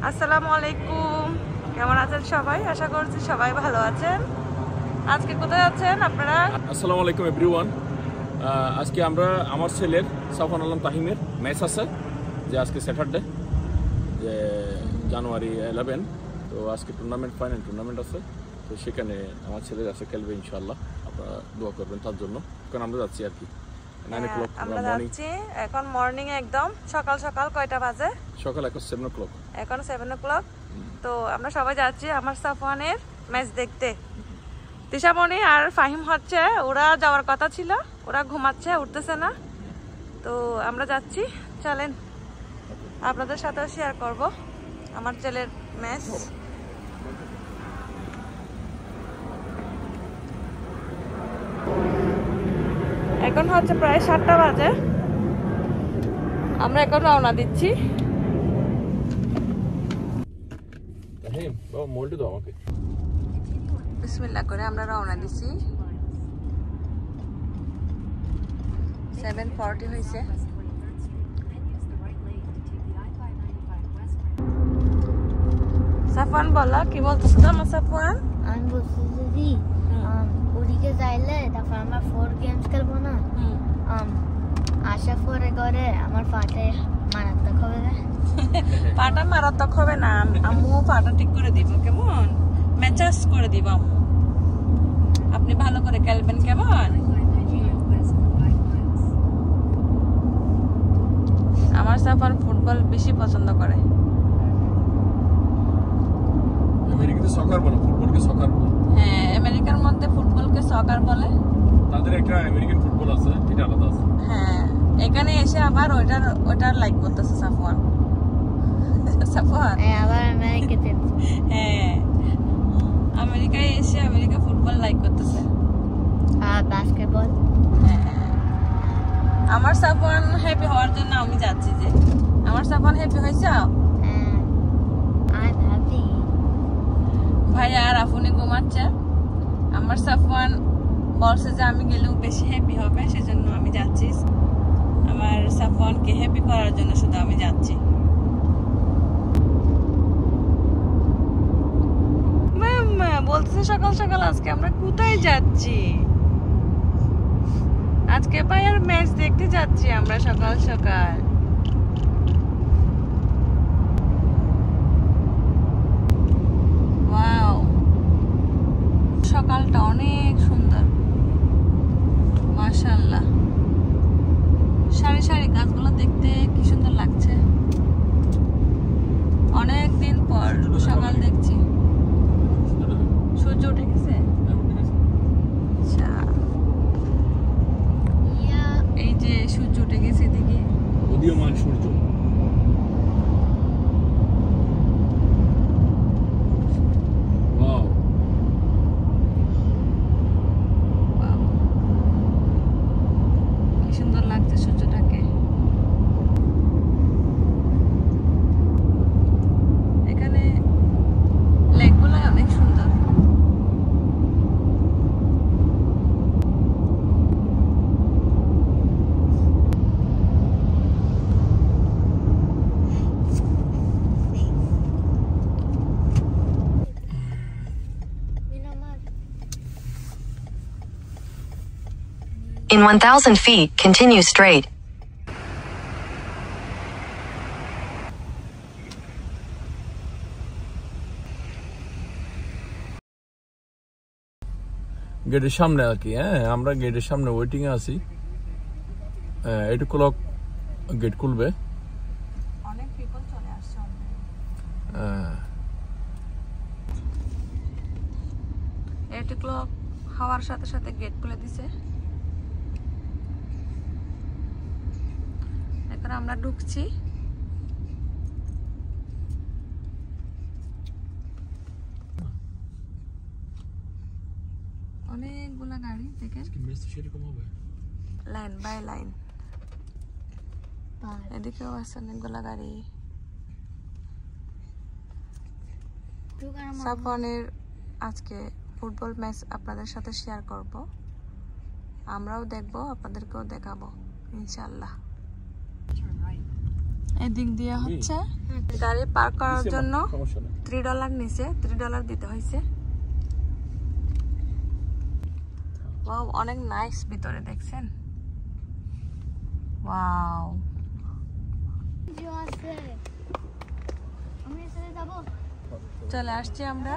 আসসালামু আলাইকুম, কেমন আছেন সবাই? আশা করছি সবাই ভালো আছেন। আজকে কোথায় আছেন আপনারা? আসসালামু আলাইকুম এভরিওয়ান। আজকে আমরা আমার ছেলের সাফওয়ান আলম তাহিমের ম্যাচ আছে, যে আজকে স্যাটারডে, যে জানুয়ারি 11। তো আজকে ফাইনাল টুর্নামেন্ট আছে, তো সেখানে আমার ছেলের আছে খেলবে ইনশাআল্লাহ। আপনারা দোয়া করবেন তার জন্য। এখন আমরা যাচ্ছি আর কি 9 o'clock আমরা যাচ্ছি এখন মর্নিং, একদম সকাল সকাল। কয়টা বাজে? সকাল এখন 7 o'clock। এখন 7 o'clock। তো আমরা সবাই যাচ্ছি আমার সাফওয়ানের ম্যাচ দেখতে। তিশামণি আর ফাহিম হচ্ছে, ওরা যাওয়ার কথা ছিল, ওরা ঘুমাচ্ছে, উঠতেছে না। তো আমরা যাচ্ছি, চলেন আপনাদের সাথে শেয়ার করব আমার ছেলের ম্যাচ। এখন হচ্ছে প্রায় 7টা বাজে, আমরা এখন রওনা দিচ্ছি। বিসমিল্লাহ করে আমরা রওনা দিচ্ছি। 7:40 হয়েছে। সাফওয়ান বলা, কি বলতেছো আমার সাফওয়ান? আমি বলছি দিদি ওদিকে যাইলে তারপর আমরা 4 গেমস খেলবো না। আশা পরে করে আমার পাটে মারাত্মক হবে না। পাটা মারাত্মক হবে না, আম্মু পাটা ঠিক করে দিব, কেমন ম্যাচেস করে দিব আম্মু। আপনি ভালো করে খেলবেন, কেমন? আমার সাফওয়ান ফুটবল বেশি পছন্দ করে। আমেরিকাতে সকার বলে, ফুটবলকে সকার বলে। হ্যাঁ, আমেরিকার মধ্যে ফুটবলকে সকার বলে। তাদের একটা আমেরিকান ফুটবল আছে, এটা আলাদা আছে। হ্যাঁ, এখানে এসে আবার ওইটার লাইক করতেছে সাফওয়ান। সাফওয়ান আবার আমেরিকাতে, হ্যাঁ, আমেরিকায় এসে আমেরিকা ফুটবল লাইক করতেছে আর বাস্কেটবল। আমার সাফওয়ান হ্যাপি হওয়ার জন্য আমি যাচ্ছি। যে আমার সাফওয়ান হ্যাপি হয়েছে, ভাই আর আফুনি ঘুমাচ্ছে। আমার সাফওয়ান বলছে যে আমি গেলেও বেশি হ্যাপি হবে, সেজন্য আমি যাচ্ছি। আমার সাফওয়ানকে হ্যাপি করার জন্য শুধু আমি যাচ্ছি। বলতেছে সকাল সকাল আজকে আমরা কোথায় যাচ্ছি? আজকে ভাইয়ার ম্যাচ দেখতে যাচ্ছি আমরা সকাল সকাল। ওয়াও, সকালটা অনেক সুন্দর, মাশাআল্লাহ। সারি সারি গাছগুলো দেখতে কি সুন্দর লাগছে। অনেক দিন পর সকাল দেখছি। সূর্য উঠে গেছে। আচ্ছা, এই যে সূর্য উঠে গেছে এদিকে, উদীয়মান সূর্য। কি সুন্দর লাগছে সূর্যটাকে। এখানে লেকগুলো অনেক সুন্দর। In 1,000 feet, continue straight. গেটের সামনে আর কি। হ্যাঁ, আমরা গেটের সামনে ওয়েটিং এ আছি। 8 o'clock গেট খুলবে। অনেক পিপল চলে আসছে। 8 o'clock হওয়ার সাথে সাথে গেট খুলে দিছে। এখন আমরা ঢুকছি। অনেকগুলা গাড়ি দেখেন, লাইন বাই লাইন। এদিকেও আছে অনেকগুলা গাড়ি। সাফওয়ানের আজকে ফুটবল ম্যাচ আপনাদের সাথে শেয়ার করব। আমরাও দেখবো, আপনাদেরকেও দেখাবো ইনশাআল্লাহ। এদিক দিয়ে হচ্ছে গাড়ি পার্ক করার জন্য সমস্যা নেই। $3 নিছে, $3 দিতে হয়েছে। ওয়াও, অনেক নাইস ভিতরে, দেখছেন? ওয়াও, চলে আসছি আমরা।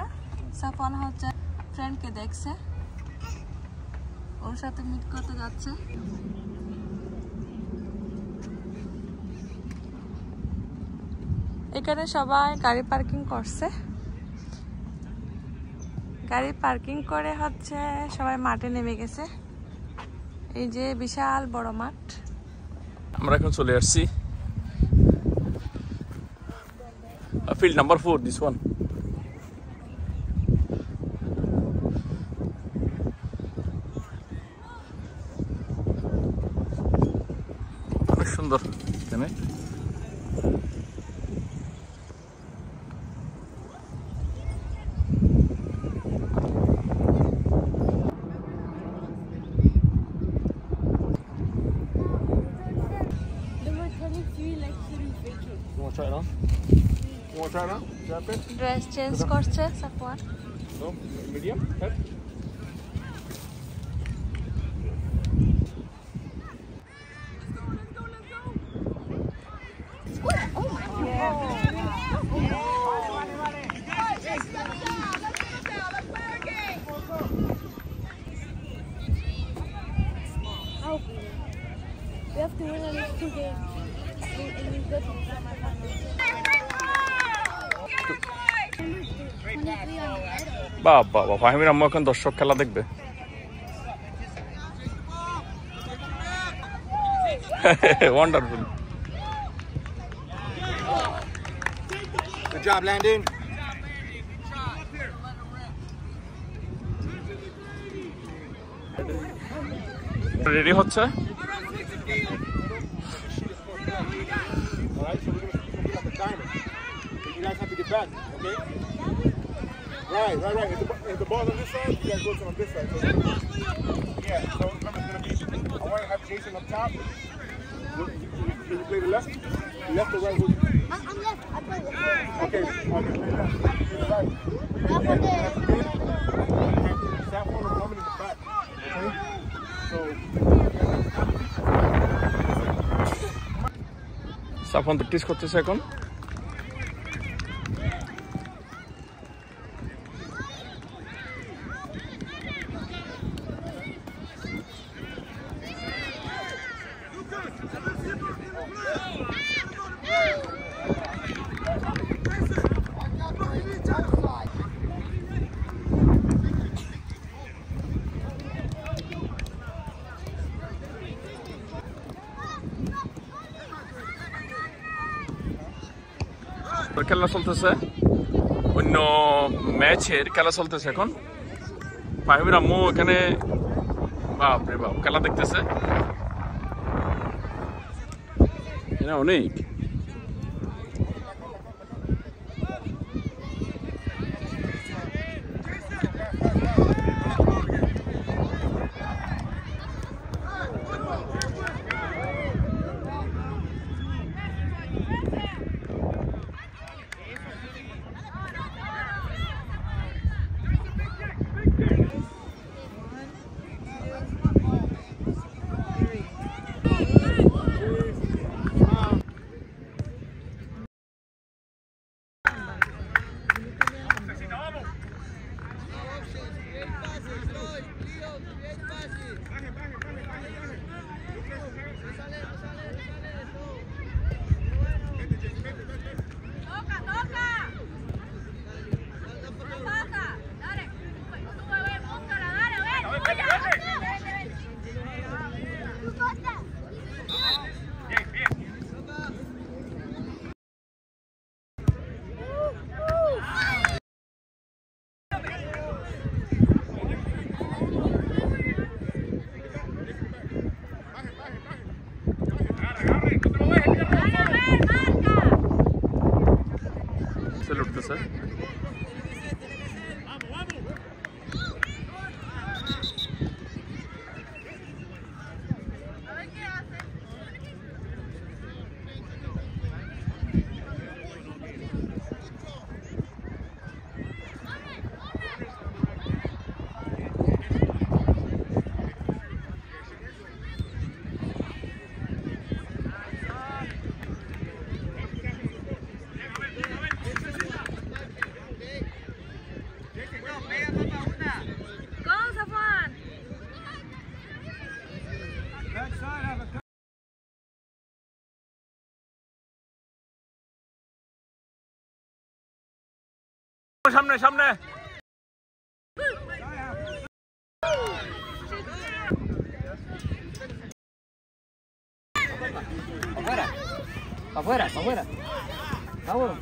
সাফওয়ান হচ্ছে ফ্রেন্ডকে দেখছে, ওর সাথে মিট করতে যাচ্ছে। এখানে সবাই গাড়ি পার্কিং করছে, গাড়ি পার্কিং করে হচ্ছে সবাই মাঠে নেমে গেছে। এই যে বিশাল বড় মাঠ। আমরা এখন চলে আসছি ফিল্ড নাম্বার 4, দিস ওয়ান। অনেক সুন্দর এখানে। ড্রেস চেঞ্জ করছে Safwan. Medium We have to win at least 2 games. And we go to the semifinals. বাবা, ফাহিমের আম্মু এখন দর্শক খেলা দেখবে। Wonderful. Good job, Landon. Ready হচ্ছে। All right, so we're gonna be like a diamond. So you guys have to get back, okay? Right. If the ball's on this side, you guys go to on this side. So yeah, so remember it's gonna be. I want to have Jason up top. Can you play the left? Left or right? I'm left. I play left. Okay. Play left. Play the right. That one is coming in the back. Okay. So. Safwan practice করতেছে এখন। খেলা চলতেছে, অন্য ম্যাচের খেলা চলতেছে এখন। ফাহিমের আম্মু এখানে বাপরে বাপ খেলা দেখতেছে, এটা অনেক। উঠতেছে। সামনে সামনে Afuera. Afuera, afuera. Vamos.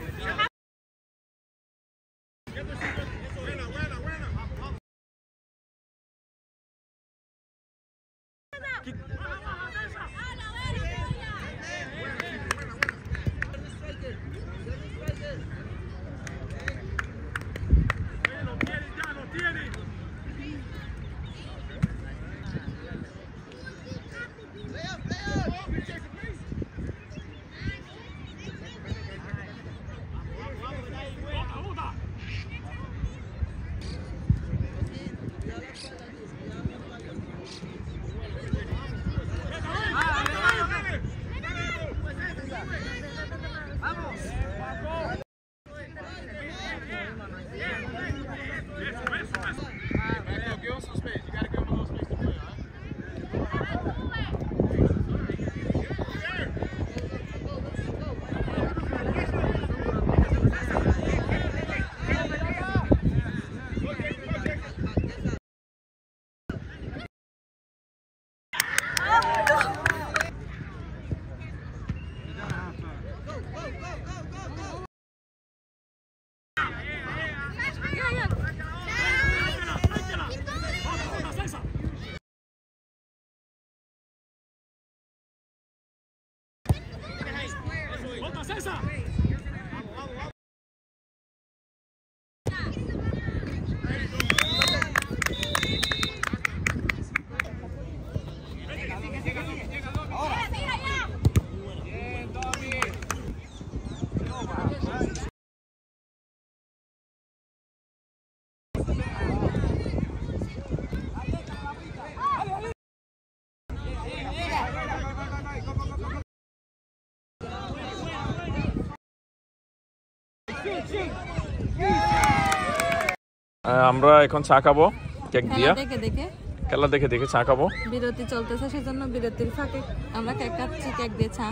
আমরা এখন চা খাবো কেক দিয়া দেখে দেখে খেলা দেখে দেখে চা খাবো বিরতি চলতেছে সেজন্য বিরতির ফাঁকে আমরা কেক কাটছি কেক দিয়ে চা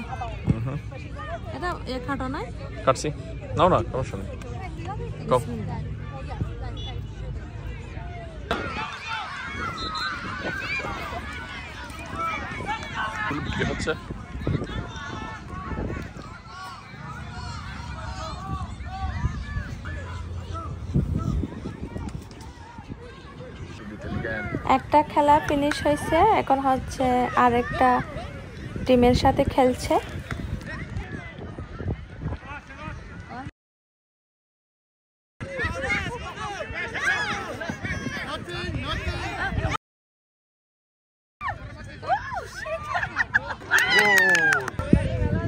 এটা খাটো নয় কাটছি নাও না সমস্যা নেই কও বিক্রি হচ্ছে একটা খেলা ফিনিশ হয়েছে এখন হচ্ছে আরেকটা টিমের সাথে খেলছে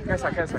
कैसा कैसा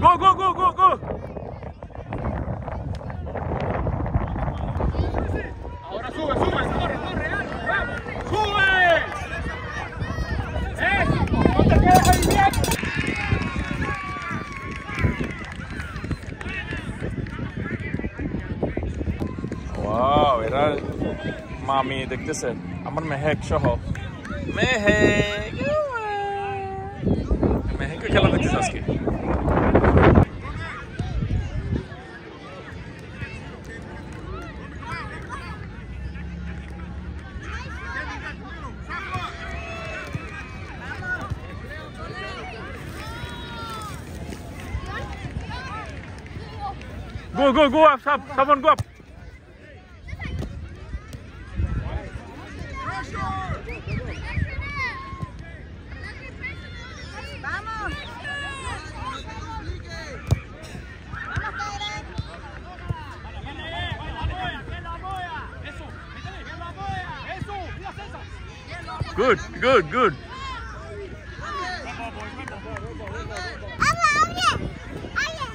Go, go, go, go, go! Ahora sube, sube, corre, corre, vamos, sube! No te quedes ahí bien. Wow, এরা মামি দেখতেছে আমার মেহেক সহ মেহেক মেহেকের খেলা দেখতেছে আজকে Go, go, go up, someone go up. Good, good, good. Abba,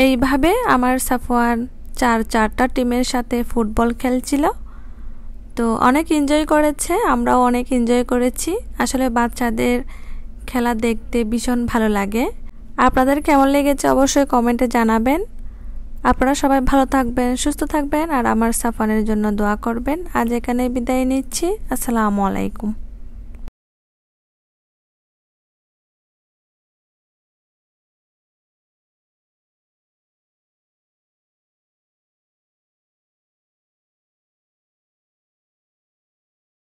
এইভাবে আমার সাফওয়ান চারটা টিমের সাথে ফুটবল খেলছিল। তো অনেক এনজয় করেছে, আমরাও অনেক এনজয় করেছি। আসলে বাচ্চাদের খেলা দেখতে ভীষণ ভালো লাগে। আপনাদের কেমন লেগেছে অবশ্যই কমেন্টে জানাবেন। আপনারা সবাই ভালো থাকবেন, সুস্থ থাকবেন আর আমার সাফওয়ানের জন্য দোয়া করবেন। আজ এখানে বিদায় নিচ্ছি। আসসালামু আলাইকুম।